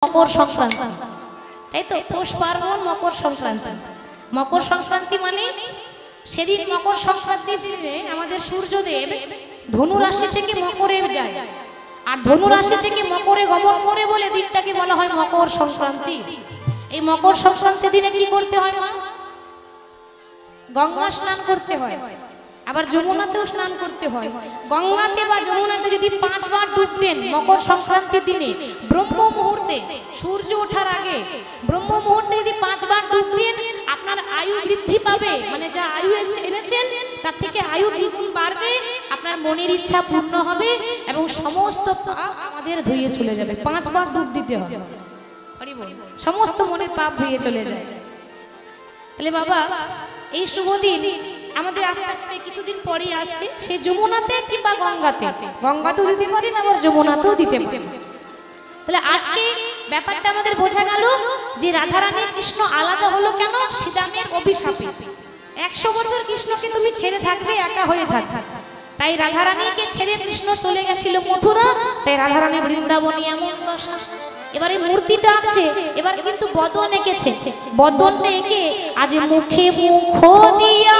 মকর সংক্রান্তি, তাই তো? পৌষ পার্বণ, মকর সংক্রান্তি। মকর সংক্রান্তি মানে সেদিন মকর সংক্রান্তির দিনে আমাদের সূর্যদেব ধনু রাশি থেকে মকরে যায়, আর ধনু রাশি থেকে মকরে গমন করে বলে দিনটাকে বলা হয় মকর সংক্রান্তি। এই মকর সংক্রান্তির দিনে কি করতে হয় মা? গঙ্গা স্নান করতে হয়, আবার যমুনাতেও স্নান করতে হয়। গঙ্গাতে বা যমুনাতে যদি 5 বার ডুব দেন মকর সংক্রান্তির দিনে, ব্রহ্ম মুহূর্তে, সূর্য ওঠার আগে ব্রহ্ম মুহূর্তে যদি 5 বার ডুব দেন, আপনার আয়ু বৃদ্ধি পাবে। মানে যা আয়ু এনেছেন তার থেকে আয়ু দ্বিগুণ বাড়বে, আপনার মনের ইচ্ছা পূর্ণ হবে এবং সমস্ত পাপ আমাদের ধুয়ে চলে যাবে। 5 বার ডুব দিতে হবে, সমস্ত মনের পাপ ধুয়ে চলে যায়। তাহলে বাবা এই শুভ দিন আমাদের আস্তে আস্তে কিছুদিন পরেই আসছে, সে যমুনাতে কিংবা গঙ্গাতে, গঙ্গাতেও দিতে পারেন আবার যমুনাতেও দিতে পারেন। তাহলে আজকে ব্যাপারটা আমাদের বোঝা গেল যে রাধারানী কৃষ্ণ আলাদা হলো কেন? শ্রীরামের অভিশাপে। 100 বছর কৃষ্ণকে তুমি ছেড়ে থাকবে, একা হয়ে থাকবে, তাই রাধারানীকে ছেড়ে কৃষ্ণ চলে গেছিল মথুরা, তাই রাধারানী বৃন্দাবনী এমন দশা। এবারে মূর্তিটা আঁকছে, এবার কিন্তু বদন এঁকেছে। বদনটা এঁকে আজ মুখে মুখ দিয়া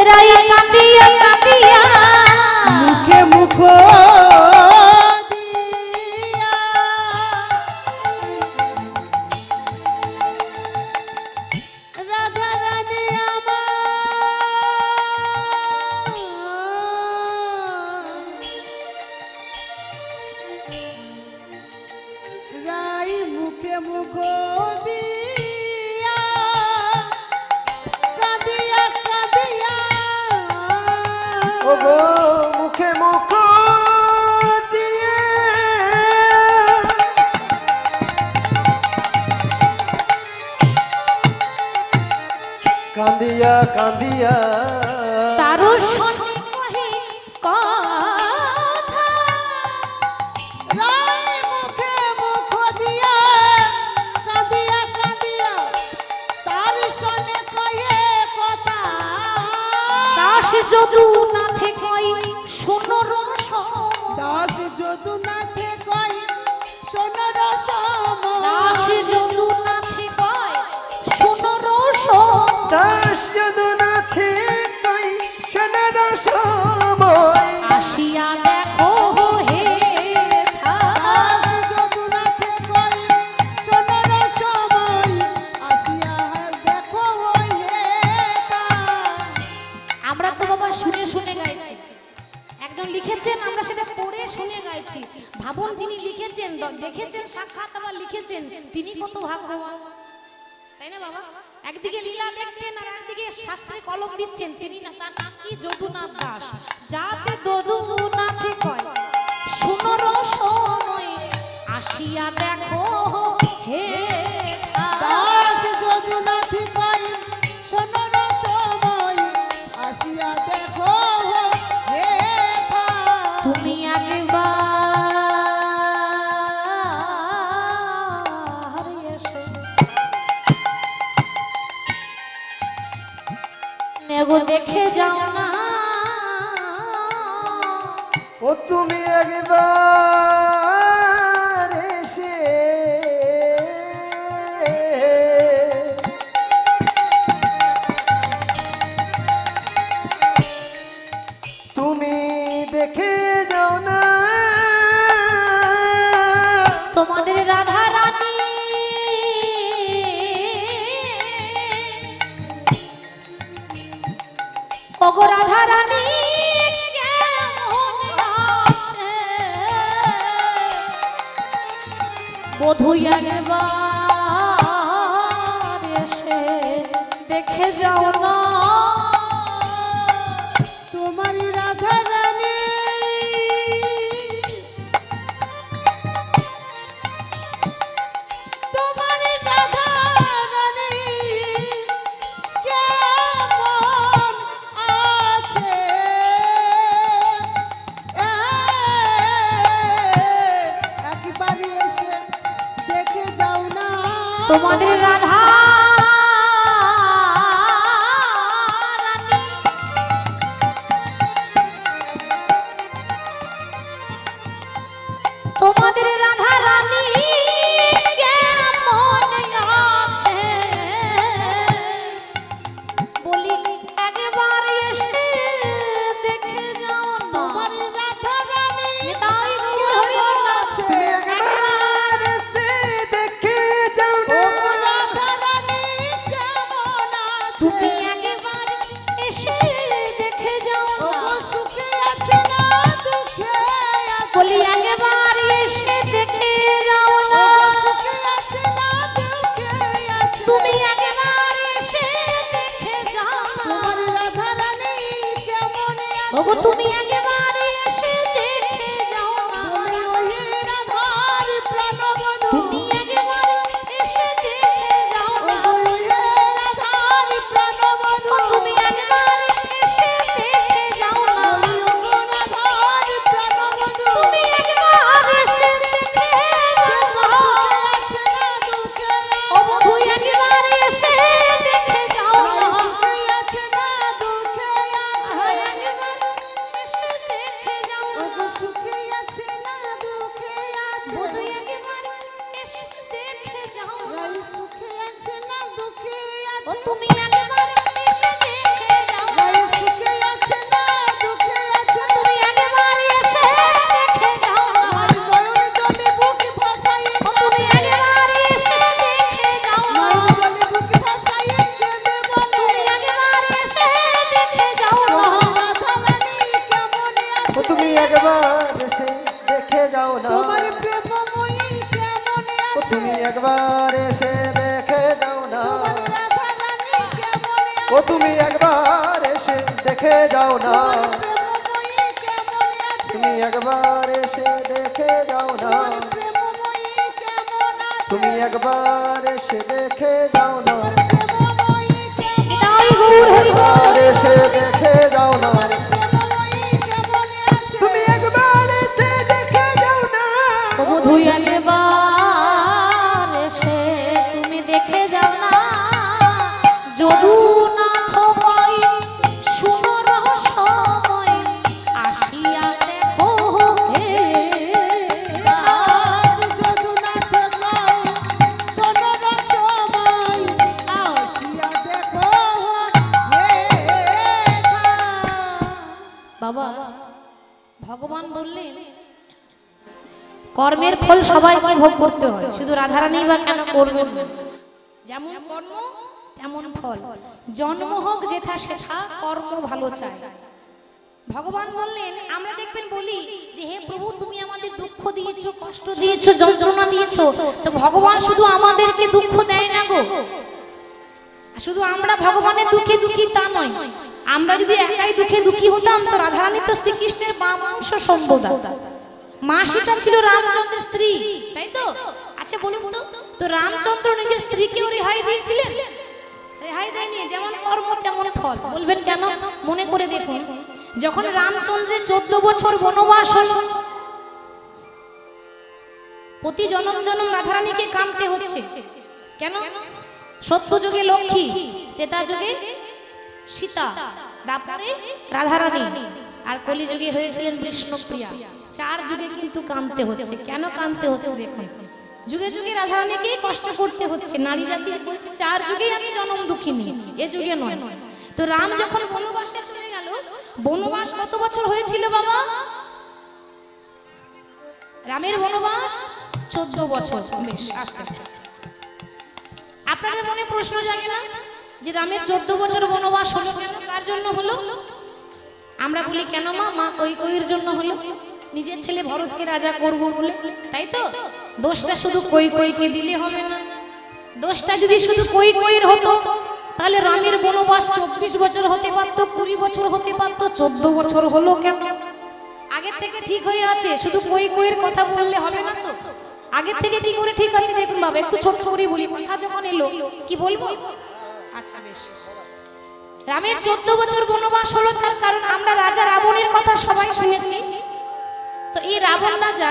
রাই কাঁদিয়া কাঁদিয়া, মুখে মুখ মুখ দিয়া কাঁদিয়া কাঁদিয়া, ও গো মুখে মুখ দিয়ে কাঁদিয়া কাঁদিয়া তারও শোনে কহে কথা, রাই মুখে মুখ দিয়া কাঁদিয়া কাঁদিয়া তার শোনে কয়ে কথা। দাস যদু নাথে কই শোনো রসম, দাস যদু নাথে কই শোনো রসম, দাস যদু নাথে কই শোনো রসম, দাস যদু নাথে কই শোনো রসম, আসিয়া দেখো হে দাস যদু নাথে কই শোনো রসম, আসিয়া দেখো হে। আমরা তো বাবা শুনে শুনে গাইছি, একজন লিখেছেন আমরা সেটা পড়ে শুনে গাইছি। ভাবুন যিনি লিখেছেন, দেখেছেন সাক্ষাৎ আবার লিখেছেন, তিনি কত ভাগ্যবান, তাই না বাবা? একদিকে লীলা দেখছেন আর একদিকে শাস্ত্রে কলম দিচ্ছেন, তিনি না, তার নাম কি? যদুনাথ দাস। যাতে যদুনাথে কয় শুনোর সময় আসিয়া দেখো হে দাস যদু নাথে কই শোনো রসম, আসিয়া দেখো হে। তুমি একবার এসে নেগো দেখে যাও না, ও তুমি একবার এসে তুমি দেখে যাও না, তোমাদের রাধা রানী ওগো রাধা রানী কেমন আছে, বধূ একবার এসে দেখে যাও না, তোমারই রাধা রানী তোমারই রাধা রানী কেমন আছে, একবারই এসে দেখে যাও না, তোমাদের রাধা তোমাদের রাধা রানী তুমি একবার এসে দেখে যাও না, তোমার রাধা রানী কেমন ও আছে তুমি একবার এসে দেখে যাও না, প্রেমময়ী কেমন আছে তুমি একবার এসে দেখে যাও না, প্রেমময়ী কেমন আছে তুমি একবার এসে দেখে যাও না, প্রেমময়ী কেমন তাই গৌর হরি বল। একবার এসে দেখে যাও না, প্রেমময়ী কেমন আছে তুমি একবার এসে দেখে যাও না, বধূ একবার এসে তুমি দেখে যাও না, যদুনাথ কই শুনো রহস্যময় আসিয়া দেখো হে দাস যদুনাথ কই শোনো রসময় আসিয়া দেখো হে বাবা। ভগবান বললেন কর্মের ফল সবাইকে ভোগ করতে হয়, শুধু রাধারানী বা কেন করবেন না? যেমন কর্ম তেমন ফল, জন্ম হোক যেথা সেথা কর্ম ভালো চায়। ভগবান বললেন আমরা দেখবেন বলি যে হে প্রভু তুমি আমাদের দুঃখ দিয়েছো, কষ্ট দিয়েছো, যন্ত্রণা দিয়েছো, তো ভগবান শুধু আমাদেরকে দুঃখ দেয় না গো। শুধু আমরা ভগবানের দুঃখে দুঃখী তা নয়, আমরা যদি একাই দুঃখে দুঃখী হতাম তো রাধারানী তো শ্রীকৃষ্ণের বামাংশ সম্বোধা। মা সীতা ছিল রামচন্দ্রের স্ত্রী, তাই তো? আচ্ছা বলুন তো, তো রামচন্দ্র নিজের স্ত্রীকেও রেহাই দিয়েছিলেন? রেহাই দেয়নি। যেমন কর্ম তেমন ফল। বলবেন কেন? মনে করে দেখুন, যখন রামচন্দ্রের 14 বছর বনবাস হল, প্রতি জনম জনম রাধারানীকে কাঁদতে হচ্ছে। কেন? সত্য যুগে লক্ষ্মী, ত্রেতা যুগে সীতা, তারপরে রাধারানী, আর কলি যুগে হয়েছিলেন বিষ্ণুপ্রিয়া। 4 যুগে কিন্তু কাঁদতে হচ্ছে। কেন কাঁদতে হচ্ছে দেখুন, যুগে যুগে রাধারানীকেই কষ্ট করতে হচ্ছে। নারী জাতি বলছে 4 যুগেই আমি জনম দুঃখিনী, এ যুগে নয়। তো রাম যখন বনবাসে চলে গেল, বনবাস কত বছর হয়েছিল বাবা? রামের বনবাস 14 বছর। বেশ, আস্তে আস্তে। আপনাদের মনে প্রশ্ন জাগে না যে রামের 14 বছর বনবাস হলো কেন? কার জন্য হলো? আমরা বলি কেন মা, মা কৈকেয়ীর জন্য হলো, নিজের ছেলে ভরতকে রাজা করব বলে, তাই তো? দোষটা শুধু কৈকেয়ীকে দিলে হবে না। দোষটা যদি শুধু কৈকেয়ীর হতো তাহলে রামের বনবাস 24 বছর হতে পারত, 20 বছর হতে পারত, 14 বছর হলো কেন? আগে থেকে ঠিক হয়ে আছে, শুধু কৈকেয়ীর কথা বললে হবে না তো। আগে থেকে কি করে ঠিক আছে দেখুন বাবা, একটু ছোট করে বলি। কথা যখন এলো কি বলবো? আচ্ছা বেশ। রামের 14 বছর বনবাস হলো তার কারণ আমরা রাজা রাবণের কথা সবাই শুনেছি। তো এই রাবণ রাজা,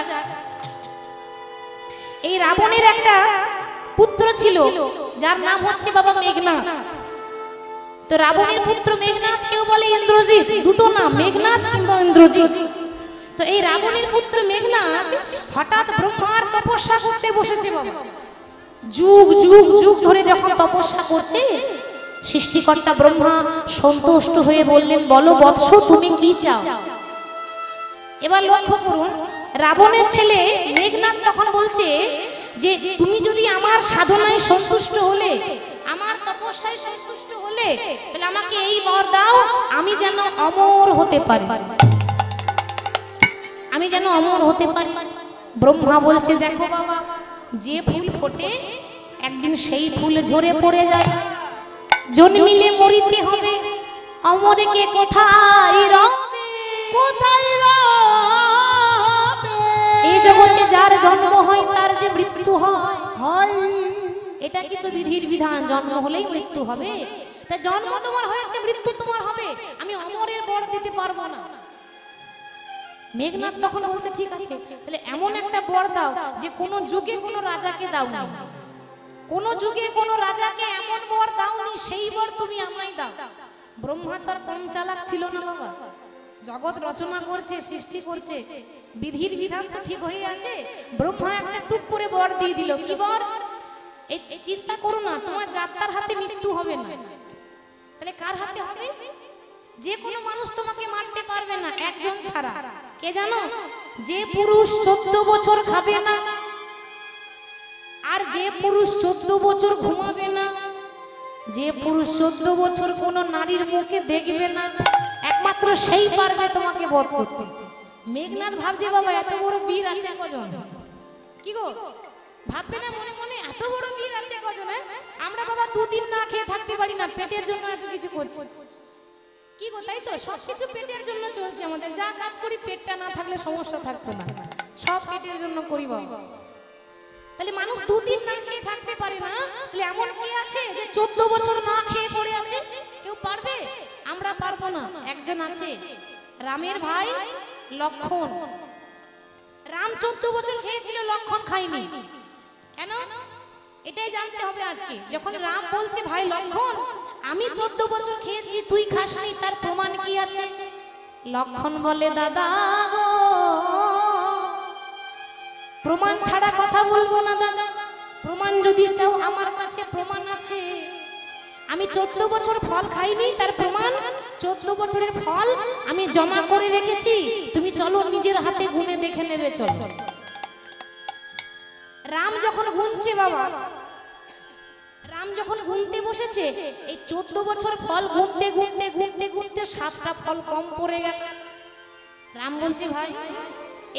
এই রাবণের একটা পুত্র ছিল যার নাম হচ্ছে বাবা মেঘনাদ। তো রাবণের পুত্র মেঘনাদ, কেউ বলে ইন্দ্রজিৎ, দুটো নাম, মেঘনাদ কিংবা ইন্দ্রজিৎ। তো এই রাবণের পুত্র মেঘনাদ হঠাৎ ব্রহ্মার তপস্যা করতে বসেছে বাবা। যুগ যুগ যুগ ধরে যখন তপস্যা করছে, সৃষ্টিকর্তা ব্রহ্মা সন্তুষ্ট হয়ে বললেন বলো বৎস তুমি কি চাও? এবার লক্ষ্য করুন, রাবণের ছেলে মেঘনাদ তখন বলছে যে তুমি যদি আমার সাধনায় সন্তুষ্ট হলে, আমার তপস্যায় সন্তুষ্ট হলে, তাহলে আমাকে এই বর দাও, আমি যেন অমর হতে পারি, আমি যেন অমর হতে পারি। ব্রহ্মা বলছে দেখো বাবা, যে ফুল ফোটে একদিন সেই ফুল ঝরে পড়ে যায়, জন্মিলে মরিতে হবে, অমরকে কোথায় রবে, কোথায় রবে? এই জগতে যার জন্ম হয় তার যে মৃত্যু হয়, হয় এটা কিন্তু বিধির বিধান, জন্ম হলেই মৃত্যু হবে। তা জন্ম তোমার হয়েছে, মৃত্যু তোমার হবে, আমি অমরের বর দিতে পারবো না। মেঘনাদ তখন বলছে ঠিক আছে, তাহলে এমন একটা বর দাও যে কোনো যুগে কোনো রাজাকে দাও না, কোনো যুগে কোনো রাজাকে এমন বর দাওনি, সেই বর তুমি আমায় দাও। ব্রহ্মা তো আর কম চালাক ছিল না বাবা, জগৎ রচনা করছে, সৃষ্টি করছে, বিধির বিধান তো ঠিক হয়ে আছে। ব্রহ্মা একটা টুক করে বর দিয়ে দিল। কি বর? এই চিন্তা করো না, তোমার যাত্রার হাতে মৃত্যু হবে না, তাহলে কার হাতে হবে? যে কোনো মানুষ তোমাকে মারতে পারবে না, একজন ছাড়া। কে জানো? যে পুরুষ 14 বছর খাবে না, আর যে পুরুষ 14 বছর ঘুমাবে না, যে পুরুষ 14 বছর কোনো নারীর মুখে দেখবে না, একমাত্র সেই পারবে তোমাকে বধ করতে। মেঘনাদ ভাবছে বাবা এত বড় বীর আছে কজন? কি গো, ভাববে না মনে মনে এত বড় বীর আছে কজনে, আমরা বাবা দুদিন না খেয়ে থাকতে পারি না, পেটের জন্য এত কিছু করছি। কি গো, তাই তো? সবকিছু পেটের জন্য চলছে আমাদের। যা কাজ করি পেটটা না থাকলে সমস্যা থাকতো না, সব পেটের জন্য করি বাবা। তাহলে মানুষ দুদিন না খেয়ে থাকতে পারে না, তাহলে এমন কে আছে যে 14 বছর না খেয়ে পড়ে আছে? কেউ পারবে? আমরা পারবো না। একজন আছে, রামের ভাই লক্ষণ। রাম 14 বছর খেয়েছিল, লক্ষণ খায়নি। কেন? এটাই জানতে হবে আজকে। যখন রাম বলছে ভাই লক্ষণ আমি 14 বছর খেয়েছি, তুই খাসনি, তার প্রমাণ কি আছে? লক্ষণ বলে দাদা গো, প্রমাণ ছাড়া কথা বলবো না দাদা। প্রমাণ যদি চাও আমার কাছে প্রমাণ আছে। আমি 14 বছর ফল খাইনি, তার প্রমাণ 14 বছরের ফল আমি জমা করে রেখেছি। তুমি চলো নিজের হাতে গুনে দেখে নেবে, চলো। রাম যখন গুনছে বাবা, রাম যখন গুনতে বসেছে, এই 14 বছর ফল গুনতে গুনতে গুনতে গুনতে 7টা ফল কম পড়ে গেল। রাম বলছে ভাই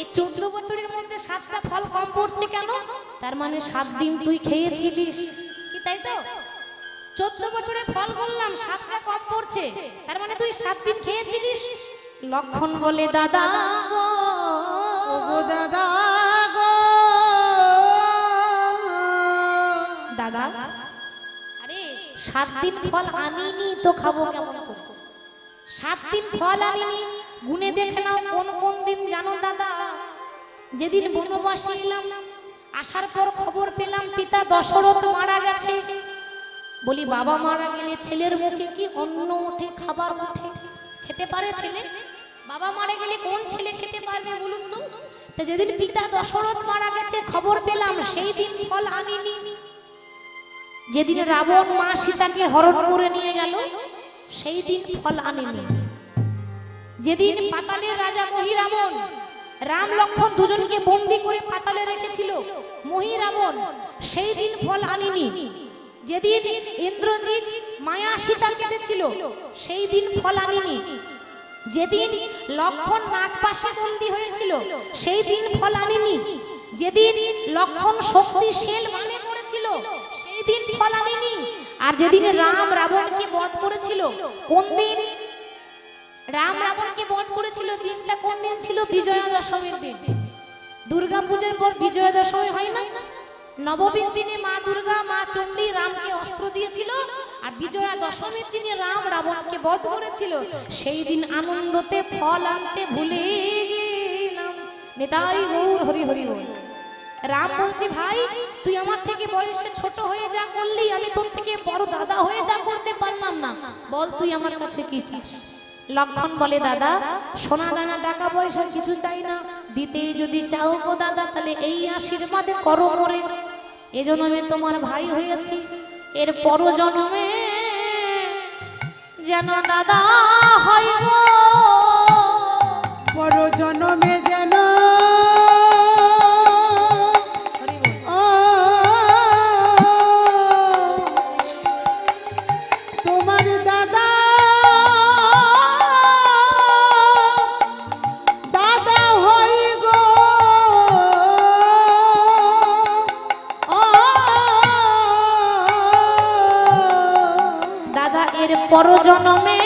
এই 14 বছরের মধ্যে 7টা ফল কম পড়ছে কেন? তার মানে 7 দিন তুই খেয়েছিলিস, কি তাই তো? 14 বছরের ফল বললাম, 7টা কম পড়ছে, তার মানে তুই 7 দিন খেয়েছিলিস। লক্ষণ বলে দাদা গো, ওগো দাদা গো, দাদা আরে 7 দিন ফল আনিনি তো খাবো কেমন করে? 7 দিন ফল আনিনি, গুনে দেখে নাও কোন কোন দিন জানো দাদা? যেদিন বনবাসে এলাম, আসার পর খবর পেলাম পিতা দশরথ মারা গেছে। বলি বাবা মারা গেলে ছেলের মুখে কি অন্ন ওঠে, খাবার ওঠে? খেতে পারে ছেলে? বাবা মারা গেলে কোন ছেলে খেতে পারবে বলুন তো? তো যেদিন পিতা দশরথ মারা গেছে খবর পেলাম, সেই দিন ফল আনিনি। যেদিন রাবণ মা সীতাকে হরণ করে নিয়ে গেল, সেই দিন ফল আনিনি। যেদিন পাতালের রাজা মহিরাবণ রাম লক্ষণ দুজনকে বন্দী করে পাতালে রেখেছিল মহিরাবণ, সেই দিন ফল আনিনি। যেদিন ইন্দ্রজিৎ মায়া সীতা কেটেছিল, সেই দিন ফল আনিনি। যেদিন লক্ষণ নাগপাশে বন্দী হয়েছিল, সেই দিন ফল আনিনি। যেদিন লক্ষণ শক্তিশীল মানে করেছিল, সেই দিন ফল আনিনি। আর যেদিন রাম রাবণকে বধ করেছিল, কোন দিন? রাম রাবণকে বধ করেছিল দিনটা কোন দিন ছিল? বিজয়া দশমীর দিন। দুর্গা পূজার পর বিজয়া দশমী হয় না? নবমীর দিনে মা দুর্গা মা চণ্ডী রামকে অস্ত্র দিয়েছিল, আর বিজয়া দশমীর দিনে রাম রাবণকে বধ করেছিল। সেই দিন আনন্দতে ফল আনতে ভুলে গেলাম। নিতাই গৌর হরি হরি বল। রাম বলছি ভাই তুই আমার থেকে বয়সে ছোট হয়ে যা করলি, আমি তোর থেকে বড় দাদা হয়ে তা করতে পারলাম না, বল তুই আমার কাছে কি চাস? লক্ষণ বলে দাদা সোনা দানা টাকা পয়সা কিছু চাই না, দিতে যদি চাও গো দাদা তাহলে এই আশীর্বাদে করো করে। এ জন্মে তোমার ভাই হয়েছি, এর পর জন্মে যেন দাদা হয় গো, পর জন্মে যেন তোমার দাদা দাদা হই গো। দাদা এর পর জন্মে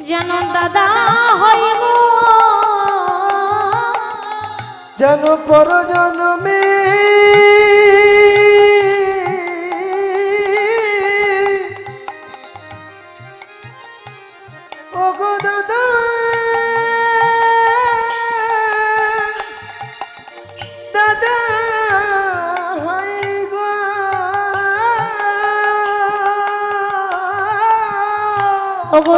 যেন দাদা হয় গো, যেন পরজন্মে ওগো দাদা দাদা হয় গো। ওগো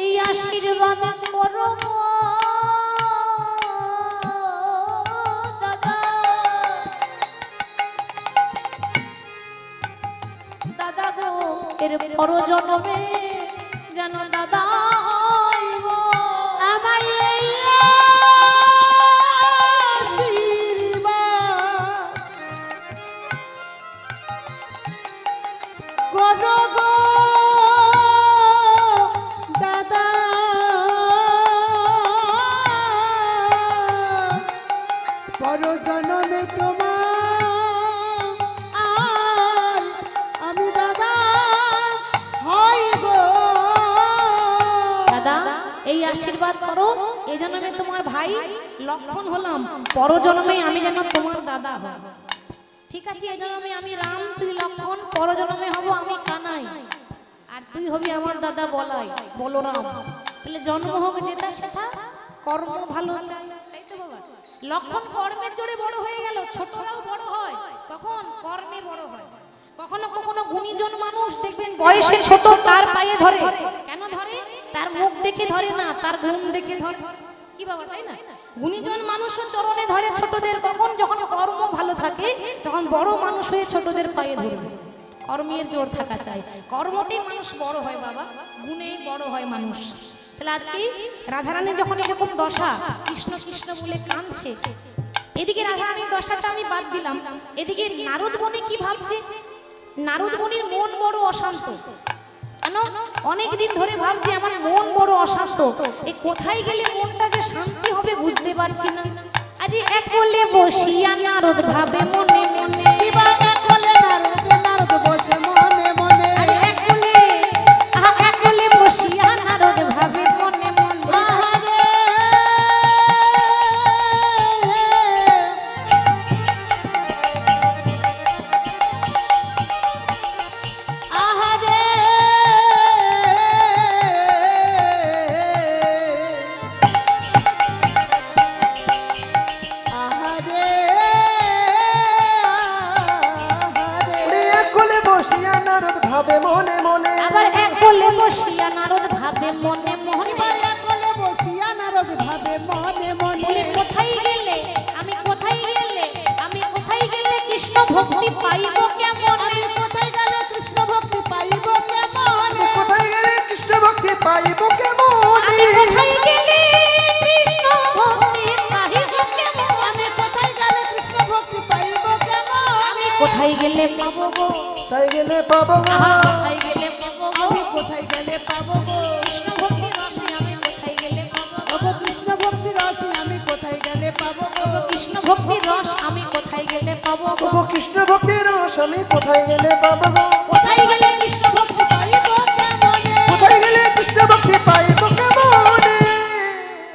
এই আশীর্বাদ করো গো দাদা, দাদা গো এর পর জন্মে যেন দাদা হয় গো। আমায় এই আশীর্বাদ তোমার ভাই লক্ষণ হলাম, পরজন্মে আমি যেন তোমার দাদা হব। ঠিক আছে, এই জন্মে আমি রাম, তুই লক্ষণ, পরজন্মে হব আমি কানাই, আর তুই হবি আমার দাদা বলাই বলরাম। তাহলে জন্ম হোক যেটা সেটা, কর্ম ভালো চাই, তাই তো বাবা? লক্ষণ কর্মের জোরে বড় হয়ে গেল, ছোটরাও বড় হয় তখন কর্মে বড় হয়। কখনো কখনো গুণীজন মানুষ দেখবেন বয়সে ছোট, তার পায়ে ধরে। কেন ধরে? তার মুখ দেখে ধরে না, তার গুণ দেখে ধরে। কি বাবা, তাই না? গুণীজন মানুষও চরণে ধরে ছোটদের, কখন? যখন কর্ম ভালো থাকে তখন বড় মানুষ হয়ে ছোটদের পায়ে ধরবে। কর্মের জোর থাকা চাই, কর্মতেই মানুষ বড় হয় বাবা, গুণে বড় হয় মানুষ। তাহলে আজকে রাধারানী যখন এরকম দশা, কৃষ্ণ কৃষ্ণ বলে কাঁদছে, এদিকে রাধারানীর দশাটা আমি বাদ দিলাম, এদিকে নারদ মুনি কি ভাবছে? নারদ মুনির মন বড় অশান্ত। কেন? অনেকদিন ধরে ভাবছি আমার মন বড় অশান্ত, এই কোথায় গেলে মনটা যে শান্তি হবে বুঝতে পারছি না। আজ এক কোলে বসিয়া নারদ ভাবে মনে মনে, এক কোলে নারদ বসে মনে মনে, এক কোলে বসিয়া নারদ ভাবে মনে মনে। আহারে আহারে এক কোলে বসিয়া নারদ ভাবে মনে মনে, আবার এক কোলে বসিয়া নারদ ভাবে মনে মনে, এক কোলে বসিয়া নারদ ভাবে মনে মনে। বলে কোথায় গেলে আমি, কোথায় গেলে আমি, কোথায় গেলে কৃষ্ণ ভক্তি পাইব কেমন? আমি কোথায় গেলে কৃষ্ণ ভক্তি পাইব কেমন? কোথায় গেলে কৃষ্ণ ভক্তি পাইব কেমন? আমি কোথায় গেলে কৃষ্ণ ভক্তি পাইব কেমন? আমি কোথায় গেলে কৃষ্ণ ভক্তি পাইব কেমন? আমি কোথায় গেলে পাবো গো? তাই গেলে পাবো গো, আহা, কোথায় গেলে পাবো গো? আমি কোথায় গেলে পাবো গো? কৃষ্ণ ভক্তি রসে আমি কোথায় গেলে পাবো গো? ওগো কৃষ্ণ ভক্তি রসে আমি কোথায় গেলে পাবো গো? ওগো কৃষ্ণ ভক্তির রস আমি কোথায় গেলে পাবো গো? ওগো কৃষ্ণ ভক্তির রস আমি কোথায় গেলে পাবো গো? কোথায় গেলে কৃষ্ণ ভক্তি পাইব কেমনে? কোথায় গেলে কৃষ্ণ ভক্তি পাইব কেমনে?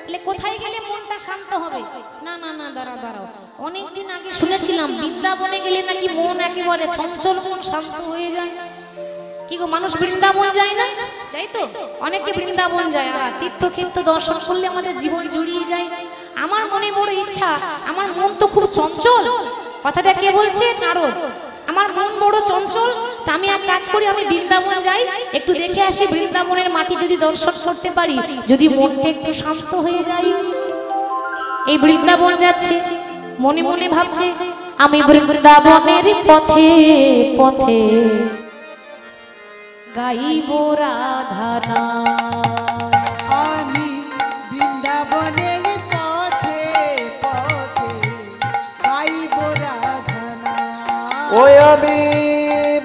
তাহলে কোথায় গেলে মনটা শান্ত হবে? না না না, দাঁড়াও দাঁড়াও, অনেকদিন আগে শুনেছিলাম বৃন্দাবনে গেলে নাকি মন একেবারে চঞ্চল, মন শান্ত হয়ে যায়। কি গো, মানুষ বৃন্দাবন যায় না? যাই তো, অনেকে বৃন্দাবন যায়, আর তীর্থক্ষেত্র দর্শন করলে আমাদের জীবন জুড়িয়ে যায়। আমার মনে বড় ইচ্ছা, আমার মন তো খুব চঞ্চল। কথাটা কে বলছে? নারদ। আমার মন বড় চঞ্চল, তা আমি এক কাজ করি, আমি বৃন্দাবন যাই, একটু দেখে আসি বৃন্দাবনের মাটি যদি দর্শন করতে পারি, যদি মনটা একটু শান্ত হয়ে যায়। এই বৃন্দাবন যাচ্ছে, মনে মনে ভাবছে আমি বৃন্দাবনের পথে পথে গাইব রাধা নাম। আমি বৃন্দাবনের পথে পথে গাইব রাধা নাম। ওই আমি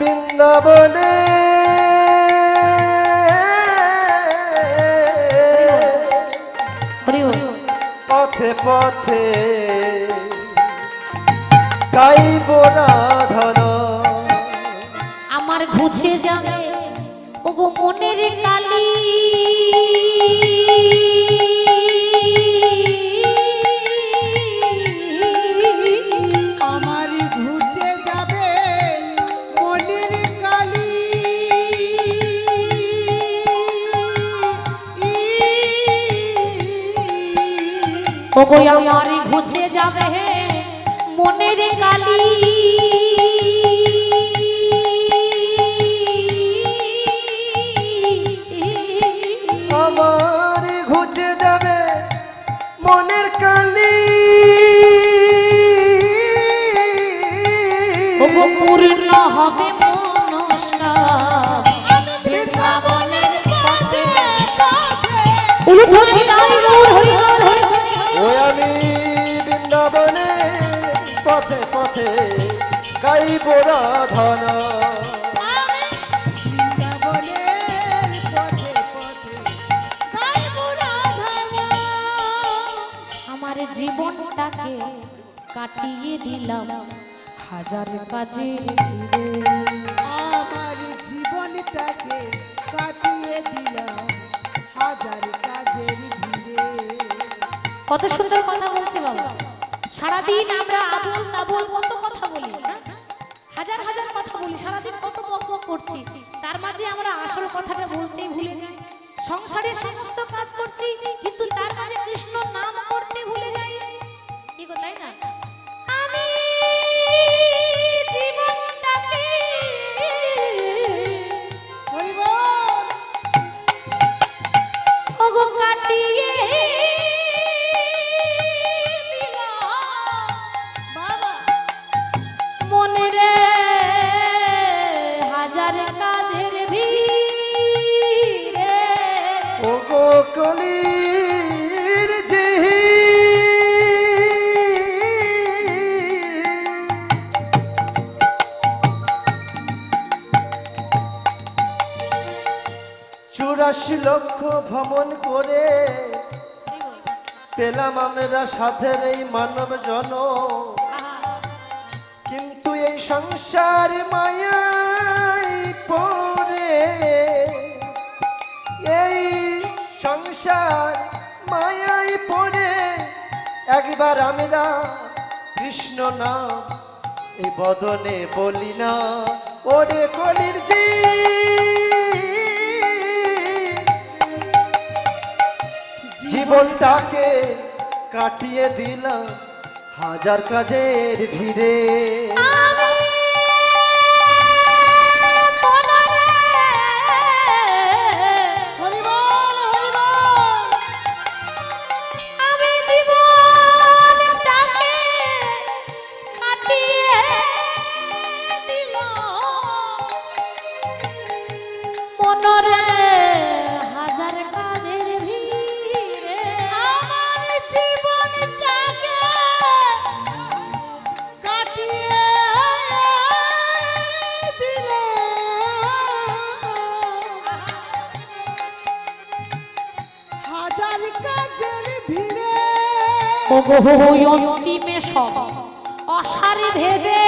বৃন্দাবনে হরি হরি। পথে পথে গাইব রাধা নাম। আমার ঘুচে যাবে ওগো মনের কালি, আমার ঘুচে যাবে মনের কালি। ওগো আমার ঘুচে যাবে মনের কালি। আমার ঘুচে যাবে মনের কালি। ওগো পূর্ণ হবে মনস্কার বৃন্দাবনের পথে পথে উলুধ্বনি গাই গৌর হরি হর হরি হরি। ওই আমি বৃন্দাবনে পথে পথে গাইব রাধা নাম। বৃন্দাবনের পথে পথে গাইব রাধা নাম। আমার জীবনটাকে কাটিয়ে দিলাম হাজার কাজে ঘিরে। আমার জীবনটাকে কাটিয়ে দিলাম হাজার কাজের ভিড়ে। কত সারাদিন আমরা আবল তাবল কত কথা বলি, হাজার হাজার কথা বলি, সারাদিন কত বক বক করছি, তার মাঝে আমরা আসল কথাটা বলতেই ভুলে যাই। সংসারে সমস্ত কাজ করছি কিন্তু তার মাঝে কৃষ্ণ নাম করতে ভুলে যাই, কি গো তাই না? আমি জীবনটাকে ওগো কাটিয়ে মনে রে হাজার কাজের ভিড়ে ওগো কলির যে চুরাশি লক্ষ ভ্রমণ করে পেলাম আমরা সাধের এই মানব জন, কিন্তু এই সংসার মায়ায় পড়ে, এই সংসার মায়ায় পড়ে একবার আমরা কৃষ্ণ নাম এই বদনে বলি না। ওরে কলির জি জীবনটাকে কাটিয়ে দিলাম হাজার কাজের ভিড়ে। অন্তিমে সব অসারে ভেবে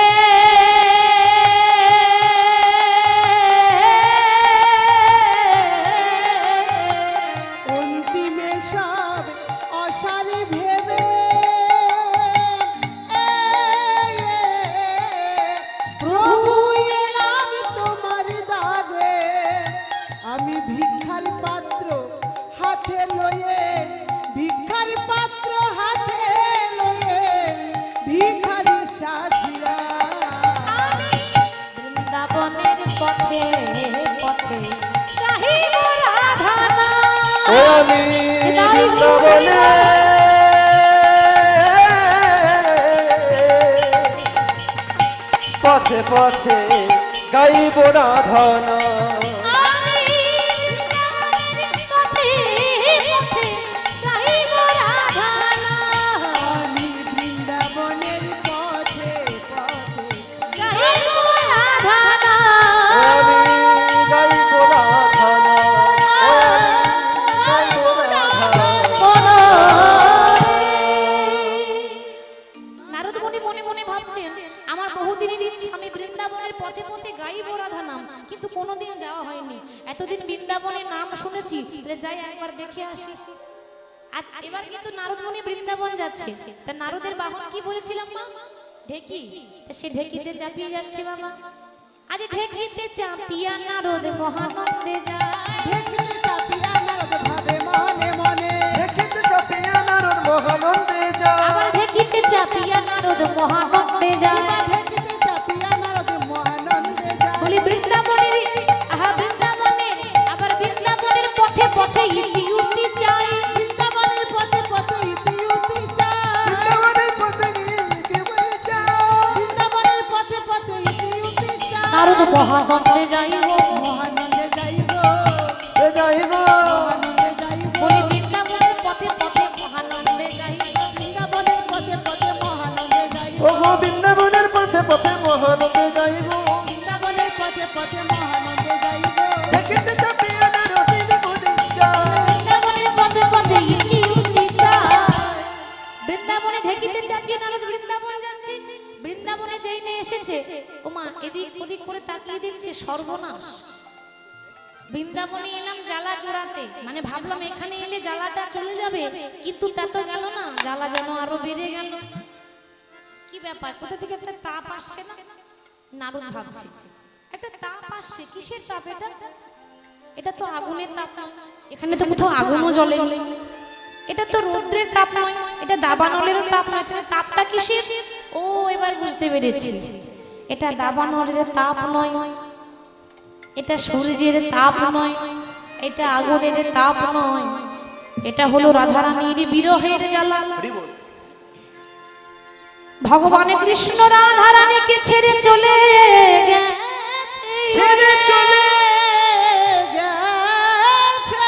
অন্তিমে সব অসারে ভেবে প্রভু এলাম তোমার দ্বারে, আমি ভিক্ষার পাত্র হাতে লয়ে, ভিক্ষার পাত্র হাতে লয়ে ভিখারি সাজিয়া বৃন্দাবনের পথে পথে গাহিব রাধা নাম। ও আমি বৃন্দাবনে পথে পথে গাইব রাধা নাম। এতদিন বৃন্দাবনের নাম শুনেছি, যাই একবার দেখে আসি। আজ এবার কিন্তু নারদ মুনি বৃন্দাবন যাচ্ছে, তা নারদের বাহন কি বলেছিলাম মা? ঢেকি। তা সে ঢেকিতে চাপিয়ে যাচ্ছে বাবা। আজ ঢেকিতে চাপিয়া নারদ মহানন্দে যায়, ঢেকিতে চাপিয়া নারদ ভাবে মনে মনে, ঢেকিতে চাপিয়া নারদ মহানন্দে যায়, আবার ঢেকিতে চাপিয়া নারদ মহানন্দে যায়, ঢেকিতে চাপিয়া নারদ মহানন্দে যায়। বলি বৃন্দাবনের বৃন্দাবনের আবার বৃন্দাবনের পথে পথে ইতি উতি চাই, বৃন্দাবনের পথে পথে ইতি উতি চাই, বৃন্দাবনের পথে ইতি উতি চাই, বৃন্দাবনের পথে পথে ইতি উতি চাই। নারদ মহানন্দে যাইব, মহানন্দে যাইব, যাইব, মহানন্দে যাইব, বলি বৃন্দাবনের পথে পথে মহানন্দে যাইব, বৃন্দাবনের পথে পথে মহানন্দে যাইব, ওগো বৃন্দাবনের পথে পথে মহানন্দে যাইব, বৃন্দাবনের পথে পথে মহানন্দে যাইব। ঢেকিতে চাপিয়া নারদ ইতি উতি চাই, বৃন্দাবনের পথে পথে ইতি উতি চাই। বৃন্দাবনে ঢেকিতে চাপিয়ে নারদ বৃন্দাবন যাচ্ছে। বৃন্দাবনে যেই নিয়ে এসেছে, ওমা এদিক ওদিক করে তাকিয়ে দেখছে সর্বনাশ। বৃন্দাবনে এলাম জ্বালা জোড়াতে, মানে ভাবলাম এখানে এলে জ্বালাটা চলে যাবে, কিন্তু তা তো গেল না, জ্বালা যেন আরো বেড়ে গেল। ব্যাপার, কোথা থেকে একটা তাপ আসছে না? নারদ ভাবছে একটা তাপ আসছে, কিসের তাপ এটা? এটা তো আগুনের তাপ না, এখানে তো কোথাও আগুনও জ্বলে। এটা তো রৌদ্রের তাপ নয়, এটা দাবানলেরও তাপ নয়, তাহলে তাপটা কিসের? ও এবার বুঝতে পেরেছি, এটা দাবানলের তাপ নয়, এটা সূর্যের তাপ নয়, এটা আগুনের তাপ নয়, এটা হলো রাধারানীর বিরহের জ্বালা। ভগবান কৃষ্ণ রাধারানীকে ছেড়ে চলে গেছে, ছেড়ে চলে গেছে।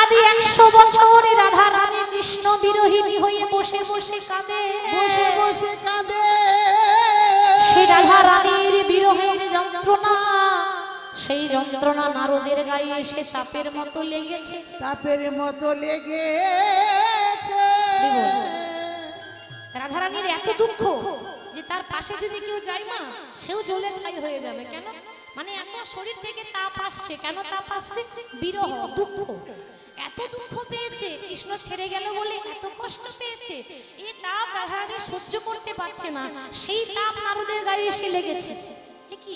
আদি 100 বছর রাধারানী কৃষ্ণ বিরহিনী হয়ে বসে বসে কাঁদে, বসে বসে কাঁদে। সেই রাধারানীর বিরহের যন্ত্রণা, সেই যন্ত্রণা নারদের গায়ে এসে তাপের মতো লেগেছে। তাপের মতো লেগেছে। রাধারানীর এত দুঃখ যে তার পাশে যদি কেউ যায় না, সেও জ্বলে ছাই হয়ে যাবে। কেন? মানে এত শরীর থেকে তাপ আসছে। কেন তাপ আসছে? বিরহ, দুঃখ। এত দুঃখ পেয়েছে, কৃষ্ণ ছেড়ে গেল বলে এত কষ্ট পেয়েছে, এই তাপ রাধারানী সহ্য করতে পারছে না, সেই তাপ নারদের গায়ে এসে লেগেছে। এ কি?